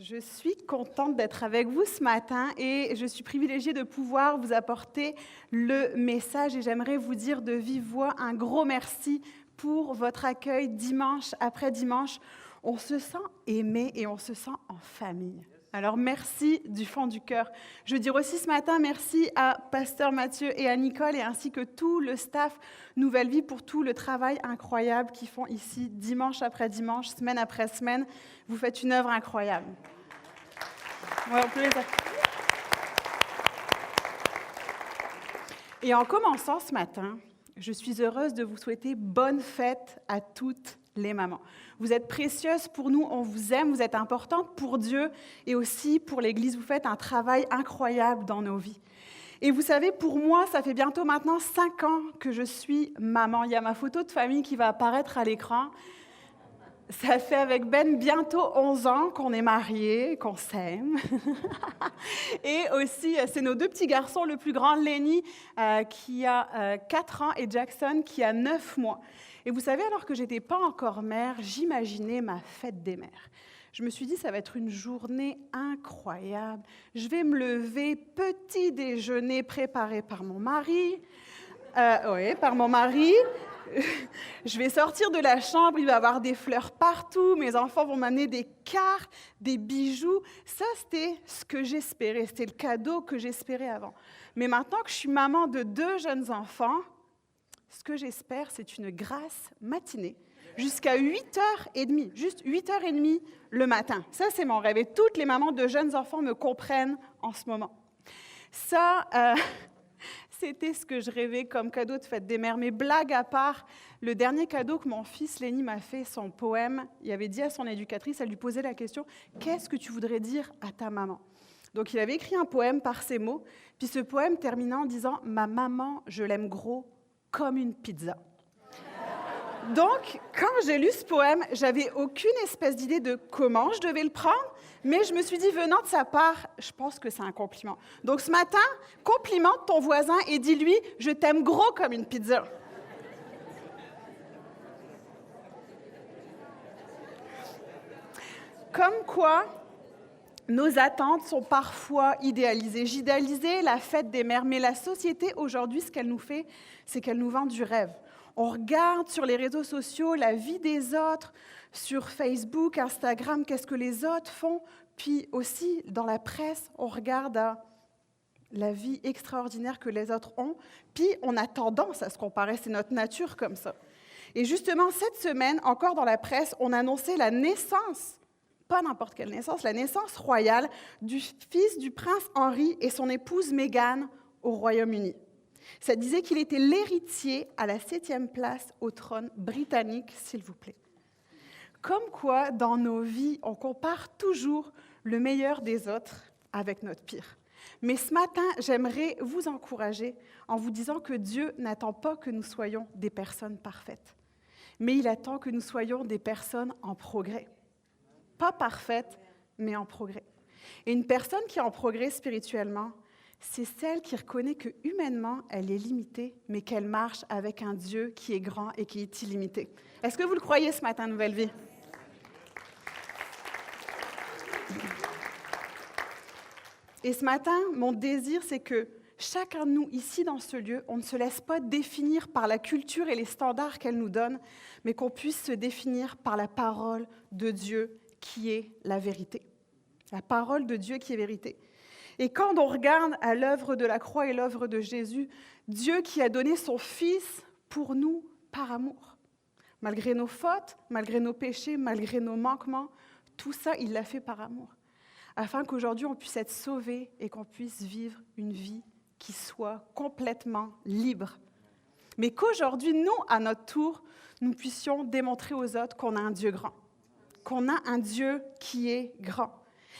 Je suis contente d'être avec vous ce matin et je suis privilégiée de pouvoir vous apporter le message et j'aimerais vous dire de vive voix un gros merci pour votre accueil dimanche après dimanche. On se sent aimé et on se sent en famille. Alors merci du fond du cœur. Je veux dire aussi ce matin merci à Pasteur Mathieu et à Nicole et ainsi que tout le staff Nouvelle Vie pour tout le travail incroyable qu'ils font ici dimanche après dimanche, semaine après semaine. Vous faites une œuvre incroyable. Ouais, on peut les applaudir. Et en commençant ce matin, je suis heureuse de vous souhaiter bonne fête à toutes les mamans. Vous êtes précieuses pour nous, on vous aime, vous êtes importantes pour Dieu et aussi pour l'Église. Vous faites un travail incroyable dans nos vies. Et vous savez, pour moi, ça fait bientôt maintenant 5 ans que je suis maman. Il y a ma photo de famille qui va apparaître à l'écran. Ça fait avec Ben bientôt 11 ans qu'on est mariés, qu'on s'aime. Et aussi, c'est nos 2 petits garçons, le plus grand, Lenny, qui a 4 ans, et Jackson, qui a 9 mois. Et vous savez, alors que je n'étais pas encore mère, j'imaginais ma fête des mères. Je me suis dit, ça va être une journée incroyable. Je vais me lever, petit déjeuner préparé par mon mari. Par mon mari. Je vais sortir de la chambre, il va y avoir des fleurs partout, mes enfants vont m'amener des cartes, des bijoux. Ça, c'était ce que j'espérais, c'était le cadeau que j'espérais avant. Mais maintenant que je suis maman de 2 jeunes enfants, ce que j'espère, c'est une grasse matinée jusqu'à 8h30, juste 8h30 le matin. Ça, c'est mon rêve et toutes les mamans de jeunes enfants me comprennent en ce moment. Ça... C'était ce que je rêvais comme cadeau de fête des mères. Mais blague à part, le dernier cadeau que mon fils Lenny m'a fait, son poème, il avait dit à son éducatrice, elle lui posait la question « Qu'est-ce que tu voudrais dire à ta maman ?» Donc il avait écrit un poème par ces mots, puis ce poème terminait en disant « Ma maman, je l'aime gros comme une pizza ». Donc, quand j'ai lu ce poème, j'avais aucune espèce d'idée de comment je devais le prendre, mais je me suis dit, venant de sa part, je pense que c'est un compliment. Donc, ce matin, complimente ton voisin et dis-lui, je t'aime gros comme une pizza. Comme quoi, nos attentes sont parfois idéalisées. J'idéalisais la fête des mères, mais la société aujourd'hui, ce qu'elle nous fait, c'est qu'elle nous vend du rêve. On regarde sur les réseaux sociaux la vie des autres, sur Facebook, Instagram, qu'est-ce que les autres font. Puis aussi, dans la presse, on regarde la vie extraordinaire que les autres ont. Puis on a tendance à se comparer, c'est notre nature comme ça. Et justement, cette semaine, encore dans la presse, on annonçait la naissance, pas n'importe quelle naissance, la naissance royale du fils du prince Henri et son épouse Meghan au Royaume-Uni. Ça disait qu'il était l'héritier à la 7e place au trône britannique, s'il vous plaît. Comme quoi, dans nos vies, on compare toujours le meilleur des autres avec notre pire. Mais ce matin, j'aimerais vous encourager en vous disant que Dieu n'attend pas que nous soyons des personnes parfaites, mais il attend que nous soyons des personnes en progrès. Pas parfaites, mais en progrès. Et une personne qui est en progrès spirituellement, c'est celle qui reconnaît que humainement, elle est limitée, mais qu'elle marche avec un Dieu qui est grand et qui est illimité. Est-ce que vous le croyez ce matin, Nouvelle Vie? Et ce matin, mon désir, c'est que chacun de nous, ici dans ce lieu, on ne se laisse pas définir par la culture et les standards qu'elle nous donne, mais qu'on puisse se définir par la parole de Dieu qui est la vérité. La parole de Dieu qui est vérité. Et quand on regarde à l'œuvre de la croix et l'œuvre de Jésus, Dieu qui a donné son Fils pour nous par amour. Malgré nos fautes, malgré nos péchés, malgré nos manquements, tout ça, il l'a fait par amour. Afin qu'aujourd'hui, on puisse être sauvés et qu'on puisse vivre une vie qui soit complètement libre. Mais qu'aujourd'hui, nous, à notre tour, nous puissions démontrer aux autres qu'on a un Dieu grand, qu'on a un Dieu qui est grand.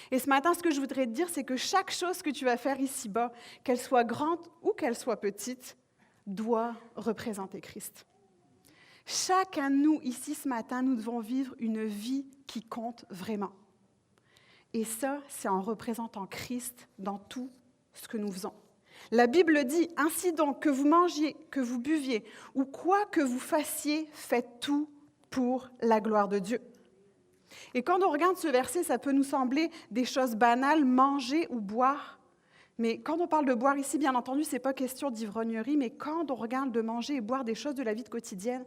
Et ce matin, ce que je voudrais te dire, c'est que chaque chose que tu vas faire ici-bas, qu'elle soit grande ou qu'elle soit petite, doit représenter Christ. Chacun de nous, ici, ce matin, nous devons vivre une vie qui compte vraiment. Et ça, c'est en représentant Christ dans tout ce que nous faisons. La Bible dit, « Ainsi donc, que vous mangiez, que vous buviez, ou quoi que vous fassiez, faites tout pour la gloire de Dieu. » Et quand on regarde ce verset, ça peut nous sembler des choses banales, manger ou boire. Mais quand on parle de boire ici, bien entendu, ce n'est pas question d'ivrognerie, mais quand on regarde de manger et boire des choses de la vie quotidienne,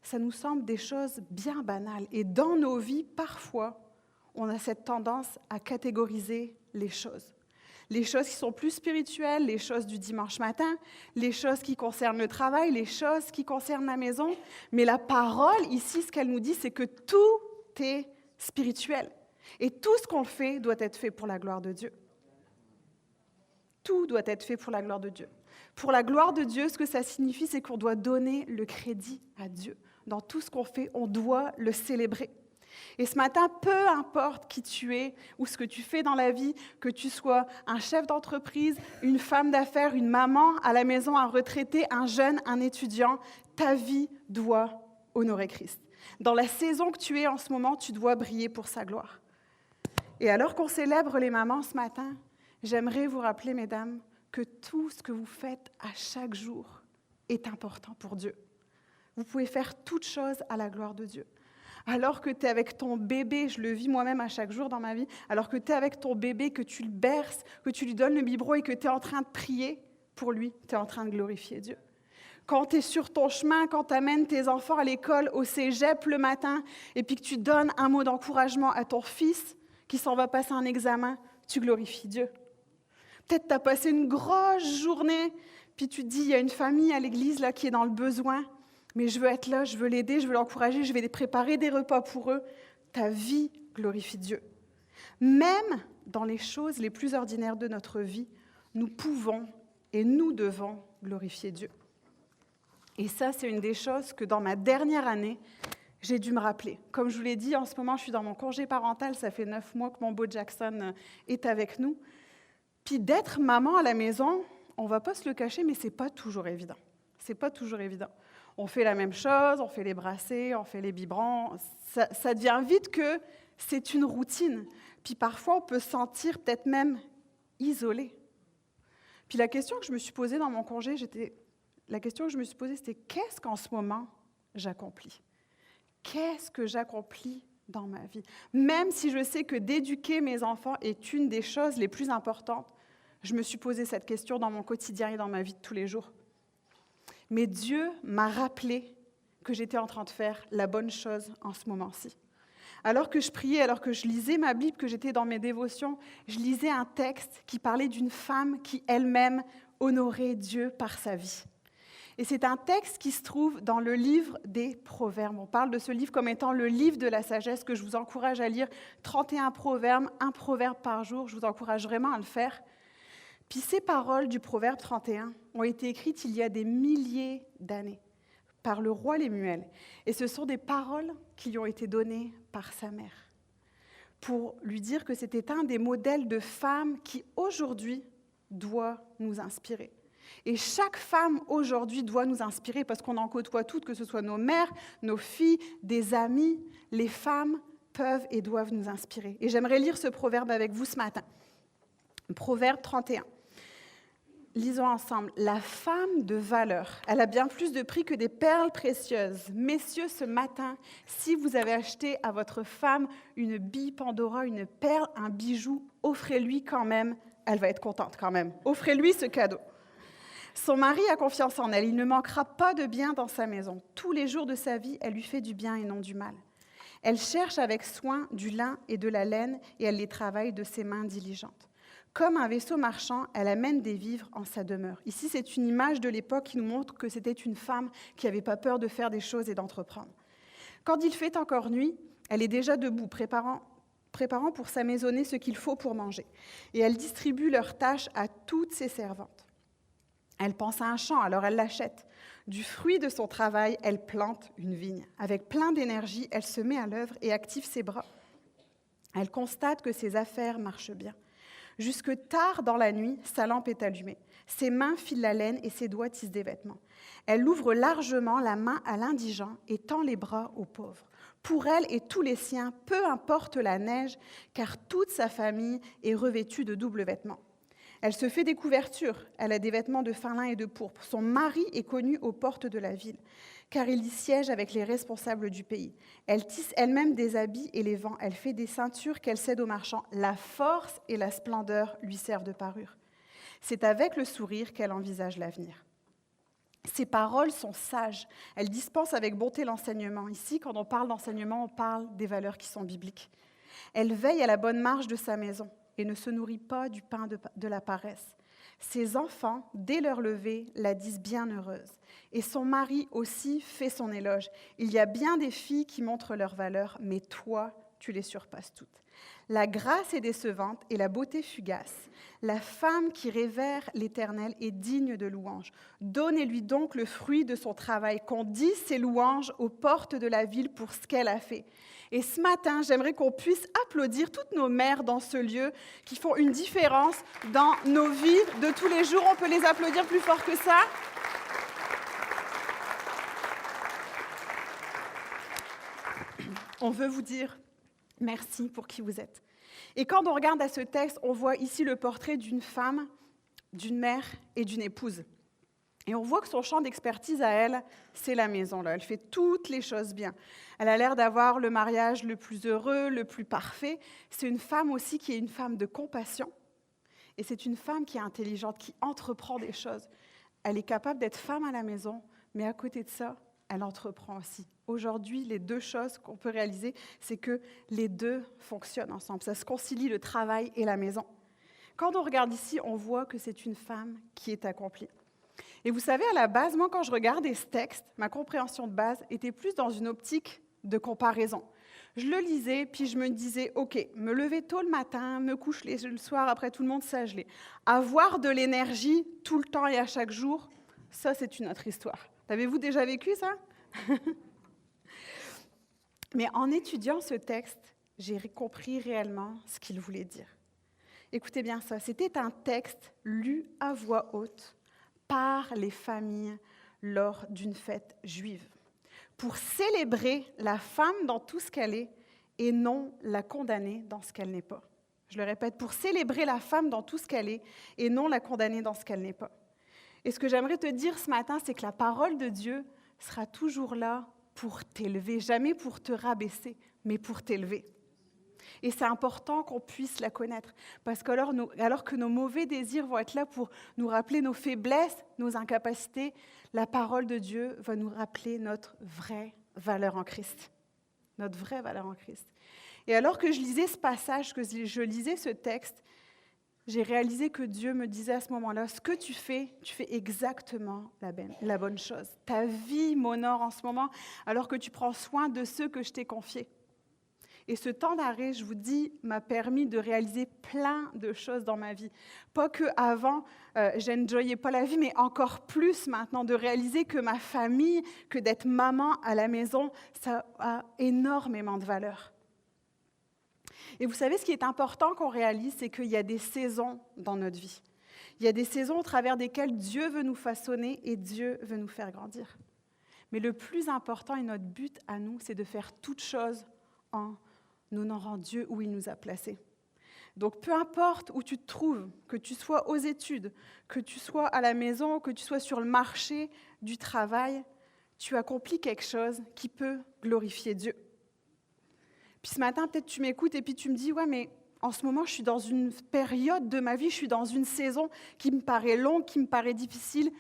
ça nous semble des choses bien banales. Et dans nos vies, parfois, on a cette tendance à catégoriser les choses. Les choses qui sont plus spirituelles, les choses du dimanche matin, les choses qui concernent le travail, les choses qui concernent la maison. Mais la parole, ici, ce qu'elle nous dit, c'est que tout est spirituel. Et tout ce qu'on fait doit être fait pour la gloire de Dieu. Tout doit être fait pour la gloire de Dieu. Pour la gloire de Dieu, ce que ça signifie, c'est qu'on doit donner le crédit à Dieu. Dans tout ce qu'on fait, on doit le célébrer. Et ce matin, peu importe qui tu es ou ce que tu fais dans la vie, que tu sois un chef d'entreprise, une femme d'affaires, une maman à la maison, un retraité, un jeune, un étudiant, ta vie doit honorer Christ. Dans la saison que tu es en ce moment, tu dois briller pour sa gloire. Et alors qu'on célèbre les mamans ce matin, j'aimerais vous rappeler, mesdames, que tout ce que vous faites à chaque jour est important pour Dieu. Vous pouvez faire toutes choses à la gloire de Dieu. Alors que tu es avec ton bébé, je le vis moi-même à chaque jour dans ma vie, alors que tu es avec ton bébé, que tu le berces, que tu lui donnes le biberon et que tu es en train de prier pour lui, tu es en train de glorifier Dieu. Quand tu es sur ton chemin, quand tu amènes tes enfants à l'école, au cégep le matin, et puis que tu donnes un mot d'encouragement à ton fils qui s'en va passer un examen, tu glorifies Dieu. Peut-être tu as passé une grosse journée, puis tu te dis, il y a une famille à l'église là qui est dans le besoin, mais je veux être là, je veux l'aider, je veux l'encourager, je vais préparer des repas pour eux. Ta vie glorifie Dieu. Même dans les choses les plus ordinaires de notre vie, nous pouvons et nous devons glorifier Dieu. Et ça, c'est une des choses que dans ma dernière année, j'ai dû me rappeler. Comme je vous l'ai dit, en ce moment, je suis dans mon congé parental, ça fait 9 mois que mon beau Jackson est avec nous. Puis d'être maman à la maison, on ne va pas se le cacher, mais ce n'est pas toujours évident. C'est pas toujours évident. On fait la même chose, on fait les brassées, on fait les biberons. Ça devient vite que c'est une routine. Puis parfois, on peut se sentir peut-être même isolé. Puis la question que je me suis posée dans mon congé, c'était qu'est-ce qu'en ce moment j'accomplis? Qu'est-ce que j'accomplis dans ma vie? Même si je sais que d'éduquer mes enfants est une des choses les plus importantes, je me suis posé cette question dans mon quotidien et dans ma vie de tous les jours. Mais Dieu m'a rappelé que j'étais en train de faire la bonne chose en ce moment-ci. Alors que je priais, alors que je lisais ma Bible, que j'étais dans mes dévotions, je lisais un texte qui parlait d'une femme qui elle-même honorait Dieu par sa vie. Et c'est un texte qui se trouve dans le livre des Proverbes. On parle de ce livre comme étant le livre de la sagesse que je vous encourage à lire. 31 proverbes, un proverbe par jour, je vous encourage vraiment à le faire. Puis ces paroles du proverbe 31 ont été écrites il y a des milliers d'années par le roi Lemuel. Et ce sont des paroles qui lui ont été données par sa mère pour lui dire que c'était un des modèles de femme qui aujourd'hui doit nous inspirer. Et chaque femme aujourd'hui doit nous inspirer parce qu'on en côtoie toutes, que ce soit nos mères, nos filles, des amis. Les femmes peuvent et doivent nous inspirer. Et j'aimerais lire ce proverbe avec vous ce matin. Proverbe 31. Lisons ensemble. La femme de valeur, elle a bien plus de prix que des perles précieuses. Messieurs, ce matin, si vous avez acheté à votre femme une bille Pandora, une perle, un bijou, offrez-lui quand même. Elle va être contente quand même. Offrez-lui ce cadeau. Son mari a confiance en elle. Il ne manquera pas de bien dans sa maison. Tous les jours de sa vie, elle lui fait du bien et non du mal. Elle cherche avec soin du lin et de la laine et elle les travaille de ses mains diligentes. Comme un vaisseau marchand, elle amène des vivres en sa demeure. Ici, c'est une image de l'époque qui nous montre que c'était une femme qui n'avait pas peur de faire des choses et d'entreprendre. Quand il fait encore nuit, elle est déjà debout, préparant pour s'amaisonner ce qu'il faut pour manger. Et elle distribue leurs tâches à toutes ses servantes. Elle pense à un champ, alors elle l'achète. Du fruit de son travail, elle plante une vigne. Avec plein d'énergie, elle se met à l'œuvre et active ses bras. Elle constate que ses affaires marchent bien. Jusque tard dans la nuit, sa lampe est allumée. Ses mains filent la laine et ses doigts tissent des vêtements. Elle ouvre largement la main à l'indigent et tend les bras aux pauvres. Pour elle et tous les siens, peu importe la neige, car toute sa famille est revêtue de doubles vêtements. Elle se fait des couvertures, elle a des vêtements de fin lin et de pourpre. Son mari est connu aux portes de la ville, car il y siège avec les responsables du pays. Elle tisse elle-même des habits et les vend. Elle fait des ceintures qu'elle cède aux marchands. La force et la splendeur lui servent de parure. C'est avec le sourire qu'elle envisage l'avenir. Ses paroles sont sages. Elle dispense avec bonté l'enseignement. Ici, quand on parle d'enseignement, on parle des valeurs qui sont bibliques. Elle veille à la bonne marche de sa maison et ne se nourrit pas du pain de la paresse. Ses enfants, dès leur lever, la disent bienheureuse. Et son mari aussi fait son éloge. Il y a bien des filles qui montrent leur valeur, mais toi, tu les surpasses toutes. La grâce est décevante et la beauté fugace. La femme qui révère l'Éternel est digne de louange. Donnez-lui donc le fruit de son travail, qu'on dise ses louanges aux portes de la ville pour ce qu'elle a fait. Et ce matin, j'aimerais qu'on puisse applaudir toutes nos mères dans ce lieu qui font une différence dans nos vies de tous les jours. On peut les applaudir plus fort que ça. On veut vous dire merci pour qui vous êtes. Et quand on regarde à ce texte, on voit ici le portrait d'une femme, d'une mère et d'une épouse. Et on voit que son champ d'expertise à elle, c'est la maison. Là. Elle fait toutes les choses bien. Elle a l'air d'avoir le mariage le plus heureux, le plus parfait. C'est une femme aussi qui est une femme de compassion. Et c'est une femme qui est intelligente, qui entreprend des choses. Elle est capable d'être femme à la maison, mais à côté de ça, elle entreprend aussi. Aujourd'hui, les deux choses qu'on peut réaliser, c'est que les deux fonctionnent ensemble. Ça se concilie, le travail et la maison. Quand on regarde ici, on voit que c'est une femme qui est accomplie. Et vous savez, à la base, moi, quand je regardais ce texte, ma compréhension de base était plus dans une optique de comparaison. Je le lisais, puis je me disais, OK, me lever tôt le matin, me coucher le soir après tout le monde, ça je l'ai. Avoir de l'énergie tout le temps et à chaque jour, ça c'est une autre histoire. L'avez-vous déjà vécu ça? Mais en étudiant ce texte, j'ai compris réellement ce qu'il voulait dire. Écoutez bien ça, c'était un texte lu à voix haute par les familles lors d'une fête juive, pour célébrer la femme dans tout ce qu'elle est et non la condamner dans ce qu'elle n'est pas. Je le répète, pour célébrer la femme dans tout ce qu'elle est et non la condamner dans ce qu'elle n'est pas. Et ce que j'aimerais te dire ce matin, c'est que la parole de Dieu sera toujours là pour t'élever, jamais pour te rabaisser, mais pour t'élever. Et c'est important qu'on puisse la connaître, parce qu'alors alors que nos mauvais désirs vont être là pour nous rappeler nos faiblesses, nos incapacités, la parole de Dieu va nous rappeler notre vraie valeur en Christ. Notre vraie valeur en Christ. Et alors que je lisais ce passage, que je lisais ce texte, j'ai réalisé que Dieu me disait à ce moment-là, ce que tu fais exactement la bonne chose. Ta vie m'honore en ce moment, alors que tu prends soin de ceux que je t'ai confiés. Et ce temps d'arrêt, je vous dis, m'a permis de réaliser plein de choses dans ma vie. Pas qu'avant, j'enjoyais pas la vie, mais encore plus maintenant, de réaliser que ma famille, que d'être maman à la maison, ça a énormément de valeur. Et vous savez, ce qui est important qu'on réalise, c'est qu'il y a des saisons dans notre vie. Il y a des saisons au travers desquelles Dieu veut nous façonner et Dieu veut nous faire grandir. Mais le plus important et notre but à nous, c'est de faire toutes choses en honorant Dieu où il nous a placés. Donc, peu importe où tu te trouves, que tu sois aux études, que tu sois à la maison, que tu sois sur le marché du travail, tu accomplis quelque chose qui peut glorifier Dieu. Puis ce matin, peut-être tu m'écoutes et puis tu me dis « Ouais, mais en ce moment, je suis dans une période de ma vie, je suis dans une saison qui me paraît longue, qui me paraît difficile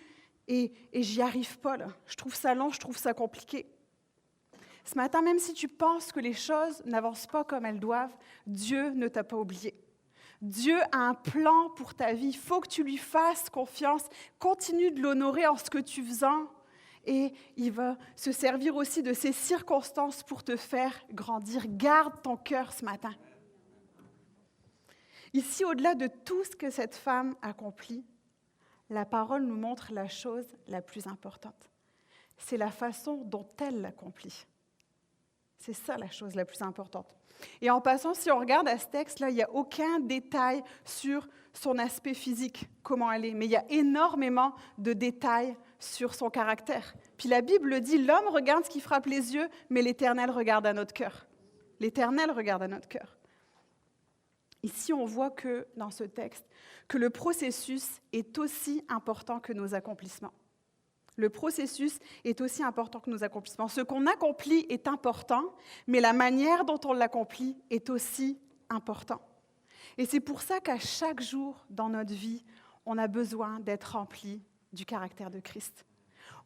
et j'y arrive pas. Là. Je trouve ça long, je trouve ça compliqué. » Ce matin, même si tu penses que les choses n'avancent pas comme elles doivent, Dieu ne t'a pas oublié. Dieu a un plan pour ta vie. Il faut que tu lui fasses confiance. Continue de l'honorer en ce que tu faisais. Et il va se servir aussi de ces circonstances pour te faire grandir. Garde ton cœur ce matin. Ici, au-delà de tout ce que cette femme accomplit, la parole nous montre la chose la plus importante. C'est la façon dont elle l'accomplit. C'est ça la chose la plus importante. Et en passant, si on regarde à ce texte-là, il n'y a aucun détail sur son aspect physique, comment elle est, mais il y a énormément de détails sur son caractère. Puis la Bible le dit, l'homme regarde ce qui frappe les yeux, mais l'Éternel regarde à notre cœur. L'Éternel regarde à notre cœur. Ici, on voit que, dans ce texte, que le processus est aussi important que nos accomplissements. Le processus est aussi important que nos accomplissements. Ce qu'on accomplit est important, mais la manière dont on l'accomplit est aussi important. Et c'est pour ça qu'à chaque jour dans notre vie, on a besoin d'être rempli du caractère de Christ.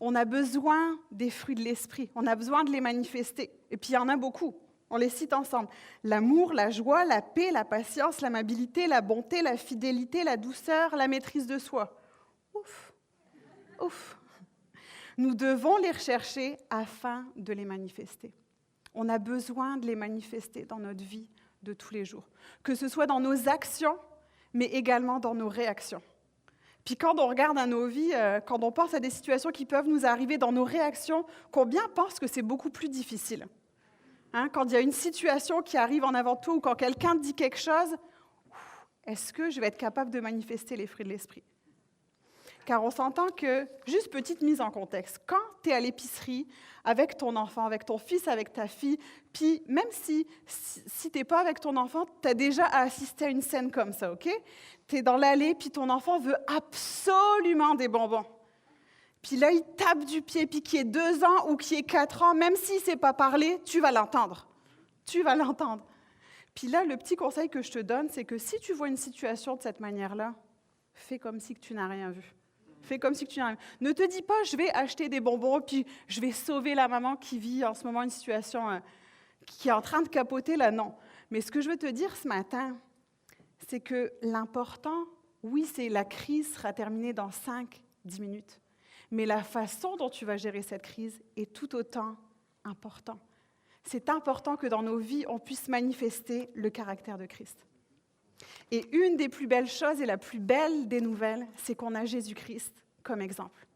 On a besoin des fruits de l'esprit, on a besoin de les manifester. Et puis il y en a beaucoup, on les cite ensemble. L'amour, la joie, la paix, la patience, l'amabilité, la bonté, la fidélité, la douceur, la maîtrise de soi. Ouf, ouf. Nous devons les rechercher afin de les manifester. On a besoin de les manifester dans notre vie de tous les jours, que ce soit dans nos actions, mais également dans nos réactions. Puis quand on regarde à nos vies, quand on pense à des situations qui peuvent nous arriver dans nos réactions, combien pensent que c'est beaucoup plus difficile? Quand il y a une situation qui arrive en avant de toi ou quand quelqu'un te dit quelque chose, est-ce que je vais être capable de manifester les fruits de l'esprit? Car on s'entend que, juste petite mise en contexte, quand tu es à l'épicerie avec ton enfant, avec ton fils, avec ta fille, puis même si tu n'es pas avec ton enfant, tu as déjà assisté à une scène comme ça, OK? Tu es dans l'allée, puis ton enfant veut absolument des bonbons. Puis là, il tape du pied, puis qu'il ait 2 ans ou qu'il ait 4 ans, même s'il ne sait pas parler, tu vas l'entendre. Tu vas l'entendre. Puis là, le petit conseil que je te donne, c'est que si tu vois une situation de cette manière-là, fais comme si tu n'as rien vu. Fais comme si tu n'as rien vu. Ne te dis pas, je vais acheter des bonbons, puis je vais sauver la maman qui vit en ce moment une situation qui est en train de capoter, là, non. Mais ce que je veux te dire ce matin, c'est que l'important, oui, c'est la crise sera terminée dans 5-10 minutes. Mais la façon dont tu vas gérer cette crise est tout autant important. C'est important que dans nos vies, on puisse manifester le caractère de Christ. Et une des plus belles choses et la plus belle des nouvelles, c'est qu'on a Jésus-Christ comme exemple.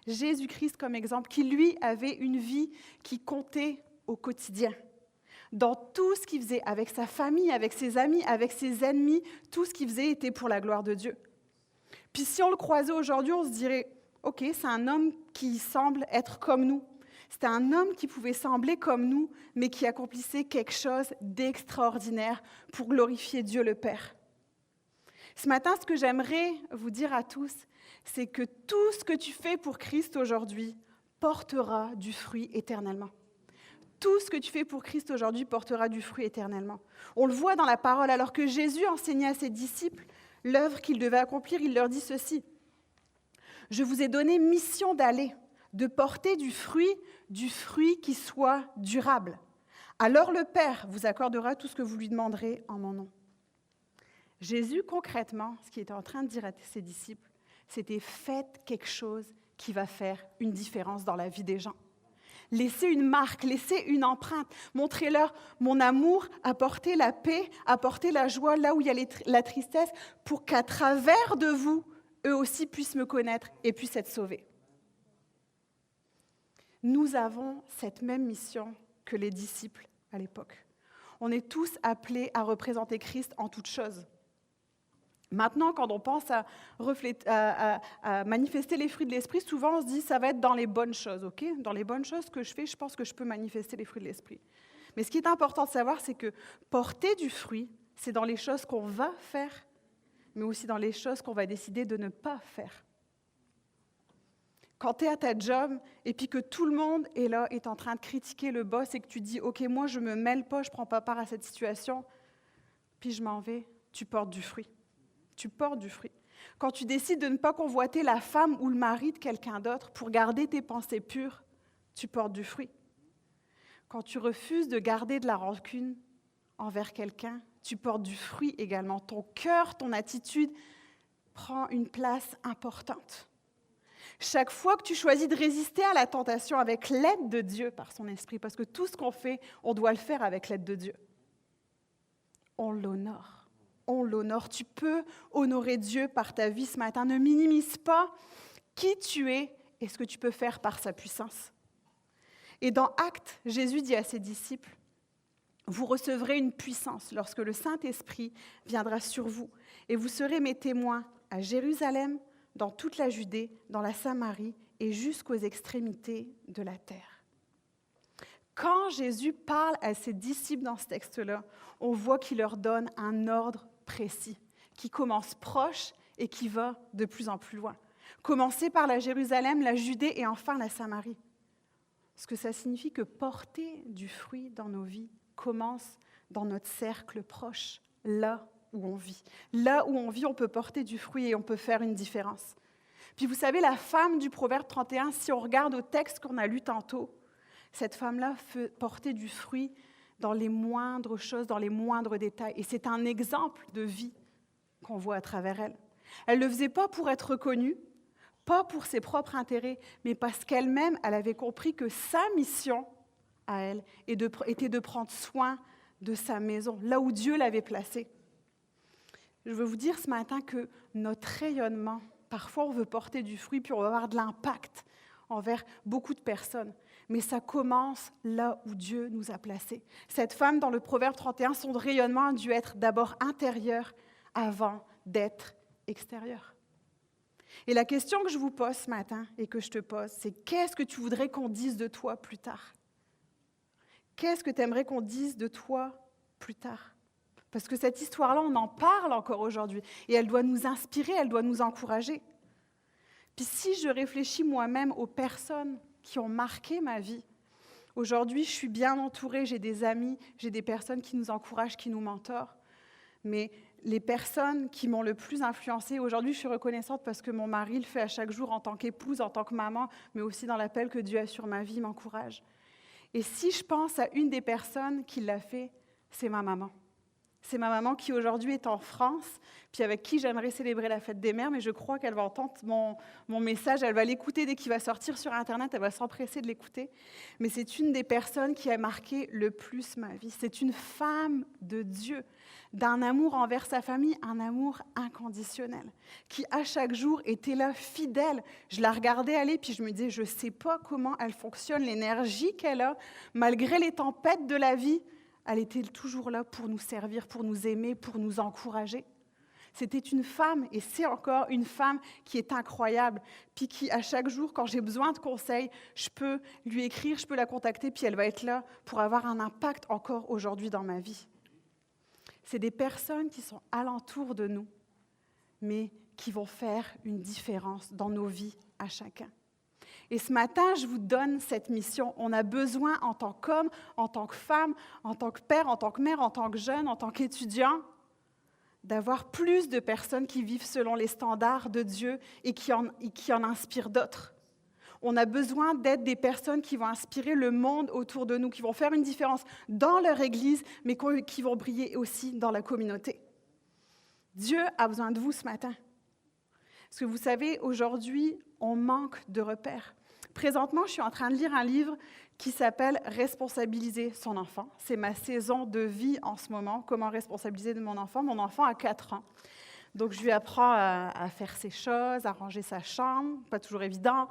Jésus-Christ comme exemple, qui lui avait une vie qui comptait au quotidien. Dans tout ce qu'il faisait, avec sa famille, avec ses amis, avec ses ennemis, tout ce qu'il faisait était pour la gloire de Dieu. Puis si on le croisait aujourd'hui, on se dirait, OK, c'est un homme qui semble être comme nous. C'était un homme qui pouvait sembler comme nous, mais qui accomplissait quelque chose d'extraordinaire pour glorifier Dieu le Père. Ce matin, ce que j'aimerais vous dire à tous, c'est que tout ce que tu fais pour Christ aujourd'hui portera du fruit éternellement. Tout ce que tu fais pour Christ aujourd'hui portera du fruit éternellement. On le voit dans la parole, alors que Jésus enseignait à ses disciples l'œuvre qu'ils devaient accomplir, il leur dit ceci. « Je vous ai donné mission d'aller, de porter du fruit qui soit durable. Alors le Père vous accordera tout ce que vous lui demanderez en mon nom. » Jésus, concrètement, ce qu'il était en train de dire à ses disciples, c'était « faites quelque chose qui va faire une différence dans la vie des gens. » Laissez une marque, laissez une empreinte. Montrez-leur mon amour, apportez la paix, apportez la joie là où il y a la tristesse, pour qu'à travers de vous, eux aussi puissent me connaître et puissent être sauvés. Nous avons cette même mission que les disciples à l'époque. On est tous appelés à représenter Christ en toutes choses. Maintenant, quand on pense à manifester les fruits de l'esprit, souvent on se dit ça va être dans les bonnes choses, ok? Dans les bonnes choses que je fais, je pense que je peux manifester les fruits de l'esprit. Mais ce qui est important de savoir, c'est que porter du fruit, c'est dans les choses qu'on va faire, mais aussi dans les choses qu'on va décider de ne pas faire. Quand tu es à ta job et puis que tout le monde est là, est en train de critiquer le boss et que tu dis « Ok, moi je ne me mêle pas, je ne prends pas part à cette situation, puis je m'en vais », tu portes du fruit. Tu portes du fruit. Quand tu décides de ne pas convoiter la femme ou le mari de quelqu'un d'autre pour garder tes pensées pures, tu portes du fruit. Quand tu refuses de garder de la rancune envers quelqu'un, tu portes du fruit également. Ton cœur, ton attitude prend une place importante. Chaque fois que tu choisis de résister à la tentation avec l'aide de Dieu par son esprit, parce que tout ce qu'on fait, on doit le faire avec l'aide de Dieu, on l'honore. On l'honore. Tu peux honorer Dieu par ta vie ce matin. Ne minimise pas qui tu es et ce que tu peux faire par sa puissance. Et dans Actes, Jésus dit à ses disciples, « Vous recevrez une puissance lorsque le Saint-Esprit viendra sur vous, et vous serez mes témoins à Jérusalem, dans toute la Judée, dans la Samarie et jusqu'aux extrémités de la terre. » Quand Jésus parle à ses disciples dans ce texte-là, on voit qu'il leur donne un ordre précis, qui commence proche et qui va de plus en plus loin. Commencer par la Jérusalem, la Judée et enfin la Samarie. Ce que ça signifie que porter du fruit dans nos vies commence dans notre cercle proche, là où on vit. Là où on vit, on peut porter du fruit et on peut faire une différence. Puis vous savez, la femme du Proverbe 31, si on regarde au texte qu'on a lu tantôt, cette femme-là fait porter du fruit dans les moindres choses, dans les moindres détails. Et c'est un exemple de vie qu'on voit à travers elle. Elle ne le faisait pas pour être reconnue, pas pour ses propres intérêts, mais parce qu'elle-même, elle avait compris que sa mission à elle était de prendre soin de sa maison, là où Dieu l'avait placée. Je veux vous dire ce matin que notre rayonnement, parfois on veut porter du fruit, puis on va avoir de l'impact envers beaucoup de personnes. Mais ça commence là où Dieu nous a placés. Cette femme, dans le Proverbe 31, son rayonnement a dû être d'abord intérieur avant d'être extérieur. Et la question que je vous pose ce matin et que je te pose, c'est qu'est-ce que tu voudrais qu'on dise de toi plus tard? Qu'est-ce que tu aimerais qu'on dise de toi plus tard? Parce que cette histoire-là, on en parle encore aujourd'hui et elle doit nous inspirer, elle doit nous encourager. Puis si je réfléchis moi-même aux personnes qui ont marqué ma vie, aujourd'hui, je suis bien entourée, j'ai des amis, j'ai des personnes qui nous encouragent, qui nous mentorent. Mais les personnes qui m'ont le plus influencée, aujourd'hui, je suis reconnaissante parce que mon mari le fait à chaque jour en tant qu'épouse, en tant que maman, mais aussi dans l'appel que Dieu a sur ma vie, m'encourage. Et si je pense à une des personnes qui l'a fait, c'est ma maman. C'est ma maman qui aujourd'hui est en France, puis avec qui j'aimerais célébrer la fête des mères, mais je crois qu'elle va entendre mon message, elle va l'écouter dès qu'il va sortir sur Internet, elle va s'empresser de l'écouter. Mais c'est une des personnes qui a marqué le plus ma vie. C'est une femme de Dieu, d'un amour envers sa famille, un amour inconditionnel, qui à chaque jour était là, fidèle. Je la regardais aller, puis je me disais, je ne sais pas comment elle fonctionne, l'énergie qu'elle a, malgré les tempêtes de la vie. Elle était toujours là pour nous servir, pour nous aimer, pour nous encourager. C'était une femme, et c'est encore une femme qui est incroyable, puis qui, à chaque jour, quand j'ai besoin de conseils, je peux lui écrire, je peux la contacter, puis elle va être là pour avoir un impact encore aujourd'hui dans ma vie. C'est des personnes qui sont alentour de nous, mais qui vont faire une différence dans nos vies à chacun. Et ce matin, je vous donne cette mission. On a besoin, en tant qu'homme, en tant que femme, en tant que père, en tant que mère, en tant que jeune, en tant qu'étudiant, d'avoir plus de personnes qui vivent selon les standards de Dieu et qui en inspirent d'autres. On a besoin d'être des personnes qui vont inspirer le monde autour de nous, qui vont faire une différence dans leur église, mais qui vont briller aussi dans la communauté. Dieu a besoin de vous ce matin. Parce que vous savez, aujourd'hui, on manque de repères. Présentement, je suis en train de lire un livre qui s'appelle « Responsabiliser son enfant ». C'est ma saison de vie en ce moment, comment responsabiliser de mon enfant. Mon enfant a 4 ans. Donc, je lui apprends à faire ses choses, à ranger sa chambre, pas toujours évident.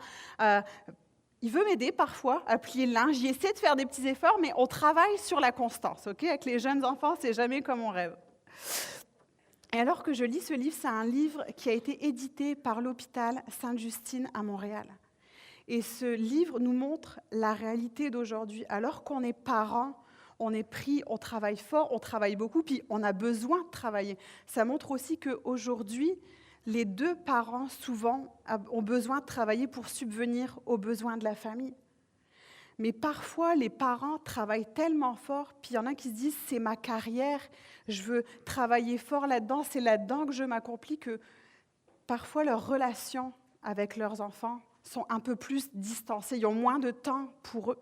Il veut m'aider parfois à plier le linge. J'essaie de faire des petits efforts, mais on travaille sur la constance. Okay? Avec les jeunes enfants, c'est jamais comme on rêve. Et alors que je lis ce livre, c'est un livre qui a été édité par l'hôpital Sainte-Justine à Montréal. Et ce livre nous montre la réalité d'aujourd'hui. Alors qu'on est parents, on est pris, on travaille fort, on travaille beaucoup, puis on a besoin de travailler. Ça montre aussi qu'aujourd'hui, les 2 parents, souvent, ont besoin de travailler pour subvenir aux besoins de la famille. Mais parfois, les parents travaillent tellement fort, puis il y en a qui se disent « c'est ma carrière, je veux travailler fort là-dedans, c'est là-dedans que je m'accomplis », que parfois leurs relations avec leurs enfants sont un peu plus distancées, ils ont moins de temps pour eux.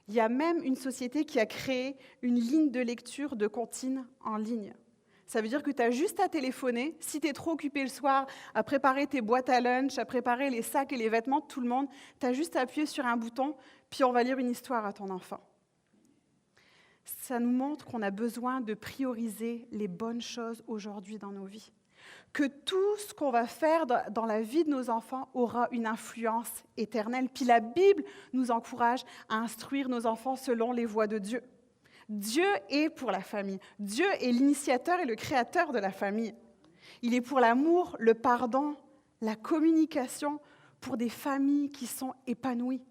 Il y a même une société qui a créé une ligne de lecture de comptines en ligne. Ça veut dire que tu as juste à téléphoner. Si tu es trop occupé le soir à préparer tes boîtes à lunch, à préparer les sacs et les vêtements de tout le monde, tu as juste à appuyer sur un bouton, puis on va lire une histoire à ton enfant. Ça nous montre qu'on a besoin de prioriser les bonnes choses aujourd'hui dans nos vies. Que tout ce qu'on va faire dans la vie de nos enfants aura une influence éternelle. Puis la Bible nous encourage à instruire nos enfants selon les voies de Dieu. Dieu est pour la famille. Dieu est l'initiateur et le créateur de la famille. Il est pour l'amour, le pardon, la communication, pour des familles qui sont épanouies.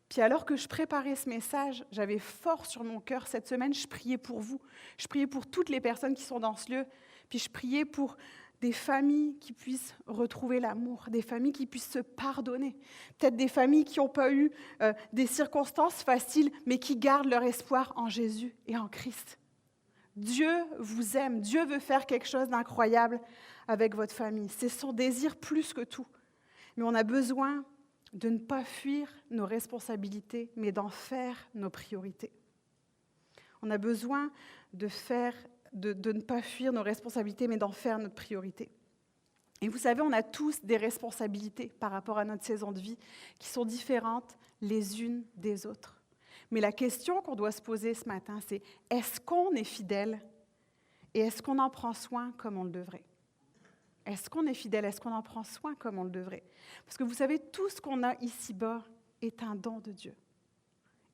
Puis alors que je préparais ce message, j'avais fort sur mon cœur cette semaine, je priais pour vous. Je priais pour toutes les personnes qui sont dans ce lieu. Puis je priais pour des familles qui puissent retrouver l'amour, des familles qui puissent se pardonner, peut-être des familles qui n'ont pas eu des circonstances faciles, mais qui gardent leur espoir en Jésus et en Christ. Dieu vous aime, Dieu veut faire quelque chose d'incroyable avec votre famille. C'est son désir plus que tout. Mais on a besoin de ne pas fuir nos responsabilités, mais d'en faire nos priorités. On a besoin de ne pas fuir nos responsabilités, mais d'en faire notre priorité. Et vous savez, on a tous des responsabilités par rapport à notre saison de vie qui sont différentes les unes des autres. Mais la question qu'on doit se poser ce matin, c'est est-ce qu'on est fidèle et est-ce qu'on en prend soin comme on le devrait? Est-ce qu'on est fidèle? Est-ce qu'on en prend soin comme on le devrait? Parce que vous savez, tout ce qu'on a ici-bas est un don de Dieu.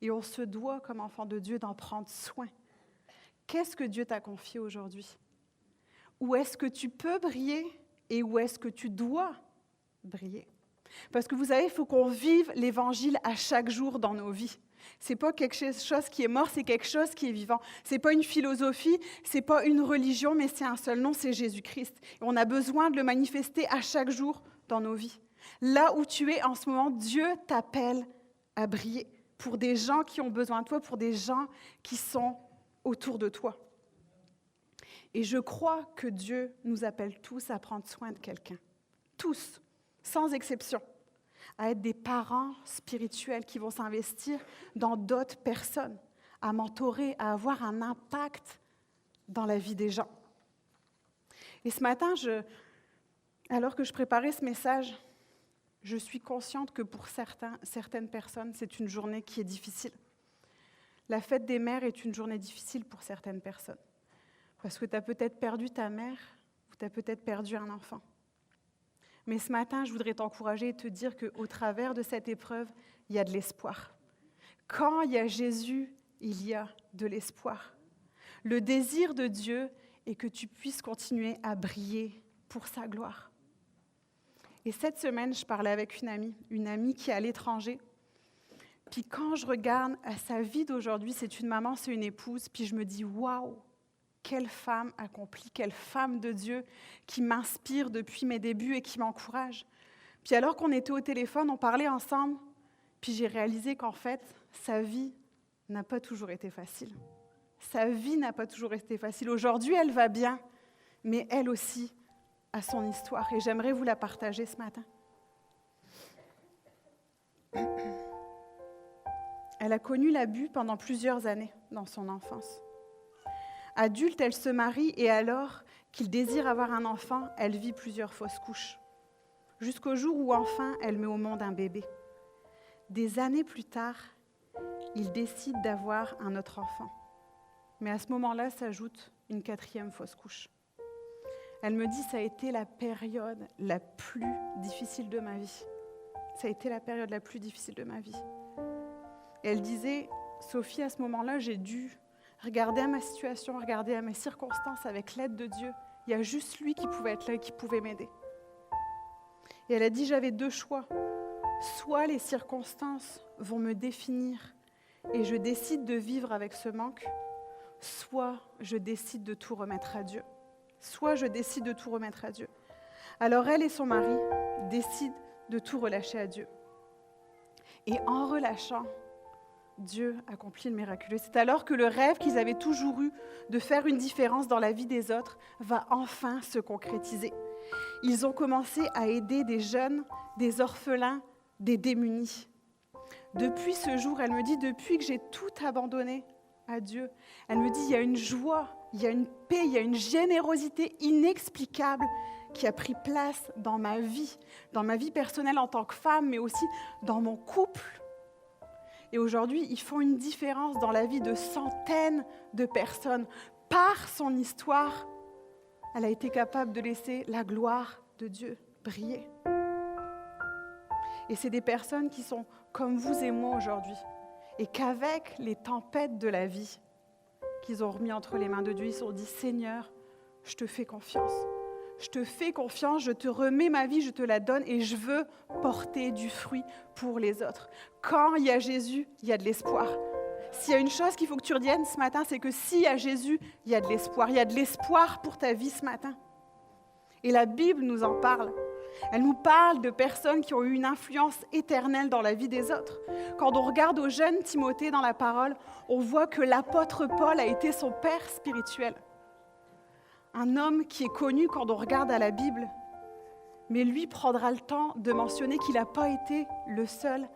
Et on se doit, comme enfant de Dieu, d'en prendre soin. Qu'est-ce que Dieu t'a confié aujourd'hui? Où est-ce que tu peux briller et où est-ce que tu dois briller? Parce que vous savez, il faut qu'on vive l'Évangile à chaque jour dans nos vies. Ce n'est pas quelque chose qui est mort, c'est quelque chose qui est vivant. Ce n'est pas une philosophie, ce n'est pas une religion, mais c'est un seul nom, c'est Jésus-Christ. Et on a besoin de le manifester à chaque jour dans nos vies. Là où tu es en ce moment, Dieu t'appelle à briller pour des gens qui ont besoin de toi, pour des gens qui sont autour de toi. Et je crois que Dieu nous appelle tous à prendre soin de quelqu'un. Tous, sans exception. À être des parents spirituels qui vont s'investir dans d'autres personnes, à mentorer, à avoir un impact dans la vie des gens. Et ce matin, alors que je préparais ce message, je suis consciente que pour certaines personnes, c'est une journée qui est difficile. La fête des mères est une journée difficile pour certaines personnes. Parce que tu as peut-être perdu ta mère ou tu as peut-être perdu un enfant. Mais ce matin, je voudrais t'encourager et te dire qu'au travers de cette épreuve, il y a de l'espoir. Quand il y a Jésus, il y a de l'espoir. Le désir de Dieu est que tu puisses continuer à briller pour sa gloire. Et cette semaine, je parlais avec une amie qui est à l'étranger. Puis quand je regarde à sa vie d'aujourd'hui, c'est une maman, c'est une épouse, puis je me dis « Waouh !» Quelle femme accomplie, quelle femme de Dieu qui m'inspire depuis mes débuts et qui m'encourage. Puis alors qu'on était au téléphone, on parlait ensemble, puis j'ai réalisé qu'en fait, sa vie n'a pas toujours été facile. Sa vie n'a pas toujours été facile. Aujourd'hui, elle va bien, mais elle aussi a son histoire et j'aimerais vous la partager ce matin. Elle a connu l'abus pendant plusieurs années dans son enfance. Adulte, elle se marie et alors qu'il désire avoir un enfant, elle vit plusieurs fausses couches. Jusqu'au jour où enfin, elle met au monde un bébé. Des années plus tard, il décide d'avoir un autre enfant. Mais à ce moment-là, s'ajoute une 4e fausse couche. Elle me dit, ça a été la période la plus difficile de ma vie. Ça a été la période la plus difficile de ma vie. Et elle disait, Sophie, à ce moment-là, j'ai dû regarder à ma situation, regarder à mes circonstances avec l'aide de Dieu. Il y a juste lui qui pouvait être là et qui pouvait m'aider. Et elle a dit, j'avais 2 choix. Soit les circonstances vont me définir et je décide de vivre avec ce manque, soit je décide de tout remettre à Dieu. Soit je décide de tout remettre à Dieu. Alors elle et son mari décident de tout relâcher à Dieu. Et en relâchant, Dieu accomplit le miraculeux. C'est alors que le rêve qu'ils avaient toujours eu de faire une différence dans la vie des autres va enfin se concrétiser. Ils ont commencé à aider des jeunes, des orphelins, des démunis. Depuis ce jour, elle me dit, depuis que j'ai tout abandonné à Dieu, elle me dit, il y a une joie, il y a une paix, il y a une générosité inexplicable qui a pris place dans ma vie personnelle en tant que femme, mais aussi dans mon couple. Et aujourd'hui, ils font une différence dans la vie de centaines de personnes. Par son histoire, elle a été capable de laisser la gloire de Dieu briller. Et c'est des personnes qui sont comme vous et moi aujourd'hui. Et qu'avec les tempêtes de la vie qu'ils ont remis entre les mains de Dieu, ils se sont dit, Seigneur, je te fais confiance. Je te fais confiance, je te remets ma vie, je te la donne et je veux porter du fruit pour les autres. Quand il y a Jésus, il y a de l'espoir. S'il y a une chose qu'il faut que tu retiennes ce matin, c'est que s'il y a Jésus, il y a de l'espoir. Il y a de l'espoir pour ta vie ce matin. Et la Bible nous en parle. Elle nous parle de personnes qui ont eu une influence éternelle dans la vie des autres. Quand on regarde au jeune Timothée dans la parole, on voit que l'apôtre Paul a été son père spirituel. Un homme qui est connu quand on regarde à la Bible, mais lui prendra le temps de mentionner qu'il n'a pas été le seul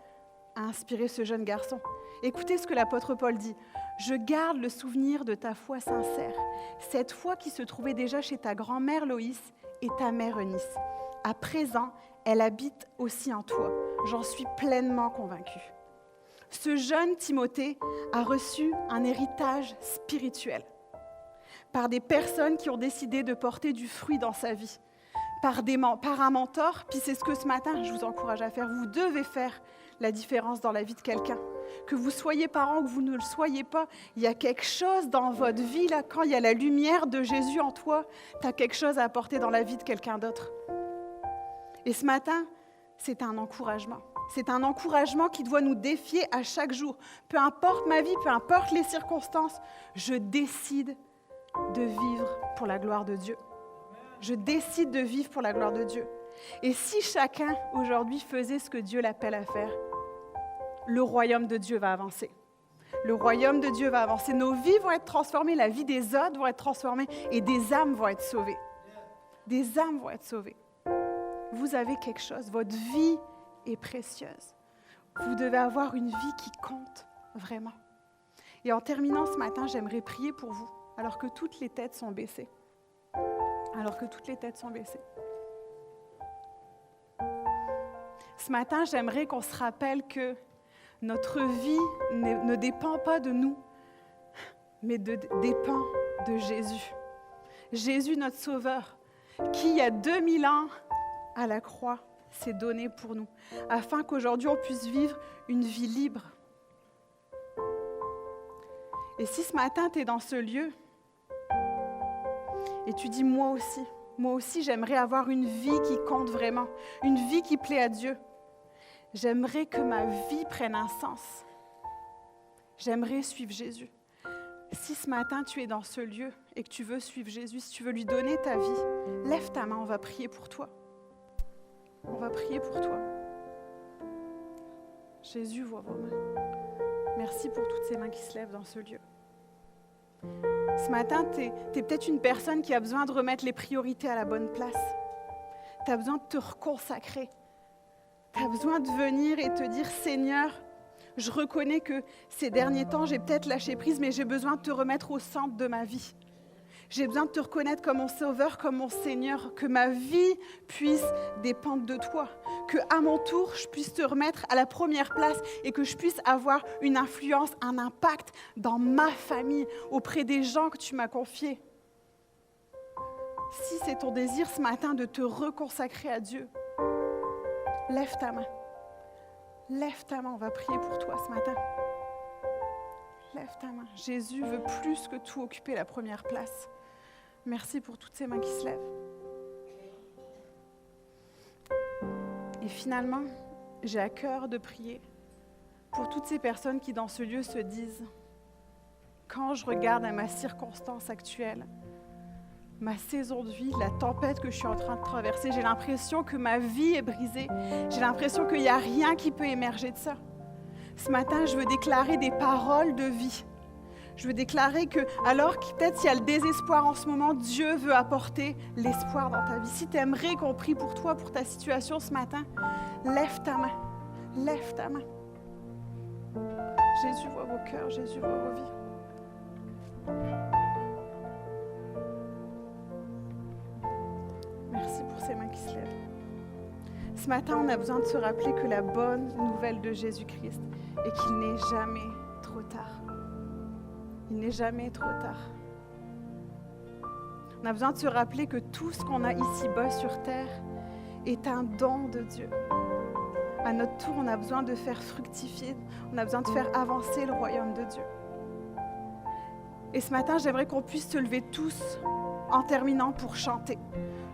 à inspirer ce jeune garçon. Écoutez ce que l'apôtre Paul dit. « Je garde le souvenir de ta foi sincère, cette foi qui se trouvait déjà chez ta grand-mère Loïs et ta mère Eunice. À présent, elle habite aussi en toi. J'en suis pleinement convaincue. » Ce jeune Timothée a reçu un héritage spirituel par des personnes qui ont décidé de porter du fruit dans sa vie, par un mentor, puis c'est ce que ce matin, je vous encourage à faire. Vous devez faire la différence dans la vie de quelqu'un. Que vous soyez parent ou que vous ne le soyez pas, il y a quelque chose dans votre vie, là, quand il y a la lumière de Jésus en toi, tu as quelque chose à apporter dans la vie de quelqu'un d'autre. Et ce matin, c'est un encouragement. C'est un encouragement qui doit nous défier à chaque jour. Peu importe ma vie, peu importe les circonstances, je décide de vivre pour la gloire de Dieu. Je décide de vivre pour la gloire de Dieu. Et si chacun aujourd'hui faisait ce que Dieu l'appelle à faire, le royaume de Dieu va avancer. Le royaume de Dieu va avancer. Nos vies vont être transformées, la vie des autres vont être transformée et des âmes vont être sauvées. Des âmes vont être sauvées. Vous avez quelque chose, votre vie est précieuse. Vous devez avoir une vie qui compte vraiment. Et en terminant ce matin, j'aimerais prier pour vous, alors que toutes les têtes sont baissées. Alors que toutes les têtes sont baissées. Ce matin, j'aimerais qu'on se rappelle que notre vie ne dépend pas de nous, mais dépend de Jésus. Jésus, notre Sauveur, qui, il y a 2000 ans, à la croix, s'est donné pour nous, afin qu'aujourd'hui, on puisse vivre une vie libre. Et si ce matin, tu es dans ce lieu, et tu dis, moi aussi, j'aimerais avoir une vie qui compte vraiment, une vie qui plaît à Dieu. J'aimerais que ma vie prenne un sens. J'aimerais suivre Jésus. Si ce matin, tu es dans ce lieu et que tu veux suivre Jésus, si tu veux lui donner ta vie, lève ta main, on va prier pour toi. On va prier pour toi. Jésus voit vos mains. Merci pour toutes ces mains qui se lèvent dans ce lieu. Ce matin, tu es peut-être une personne qui a besoin de remettre les priorités à la bonne place. Tu as besoin de te reconsacrer. Tu as besoin de venir et te dire, Seigneur, je reconnais que ces derniers temps, j'ai peut-être lâché prise, mais j'ai besoin de te remettre au centre de ma vie. J'ai besoin de te reconnaître comme mon Sauveur, comme mon Seigneur, que ma vie puisse dépendre de toi, qu'à mon tour, je puisse te remettre à la première place et que je puisse avoir une influence, un impact dans ma famille, auprès des gens que tu m'as confiés. Si c'est ton désir ce matin de te reconsacrer à Dieu, lève ta main. Lève ta main, on va prier pour toi ce matin. Lève ta main. Jésus veut plus que tout occuper la première place. Merci pour toutes ces mains qui se lèvent. Et finalement, j'ai à cœur de prier pour toutes ces personnes qui dans ce lieu se disent, quand je regarde à ma circonstance actuelle, ma saison de vie, la tempête que je suis en train de traverser, j'ai l'impression que ma vie est brisée. J'ai l'impression qu'il n'y a rien qui peut émerger de ça. Ce matin, je veux déclarer des paroles de vie. Je veux déclarer que, alors que peut-être il y a le désespoir en ce moment, Dieu veut apporter l'espoir dans ta vie. Si tu aimerais qu'on prie pour toi, pour ta situation ce matin, lève ta main. Lève ta main. Jésus voit vos cœurs, Jésus voit vos vies. Merci pour ces mains qui se lèvent. Ce matin, on a besoin de se rappeler que la bonne nouvelle de Jésus-Christ est qu'il n'est jamais trop tard. Il n'est jamais trop tard. On a besoin de se rappeler que tout ce qu'on a ici-bas sur terre est un don de Dieu. À notre tour, on a besoin de faire fructifier, on a besoin de faire avancer le royaume de Dieu. Et ce matin, j'aimerais qu'on puisse se lever tous en terminant pour chanter.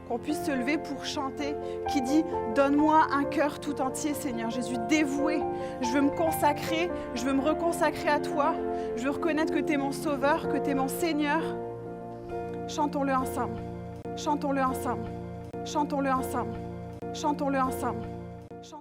Qu'on puisse se lever pour chanter, qui dit « Donne-moi un cœur tout entier, Seigneur Jésus, dévoué. Je veux me consacrer, je veux me reconsacrer à toi. Je veux reconnaître que tu es mon Sauveur, que tu es mon Seigneur. » Chantons-le ensemble. Chantons-le ensemble. Chantons-le ensemble. Chantons-le ensemble.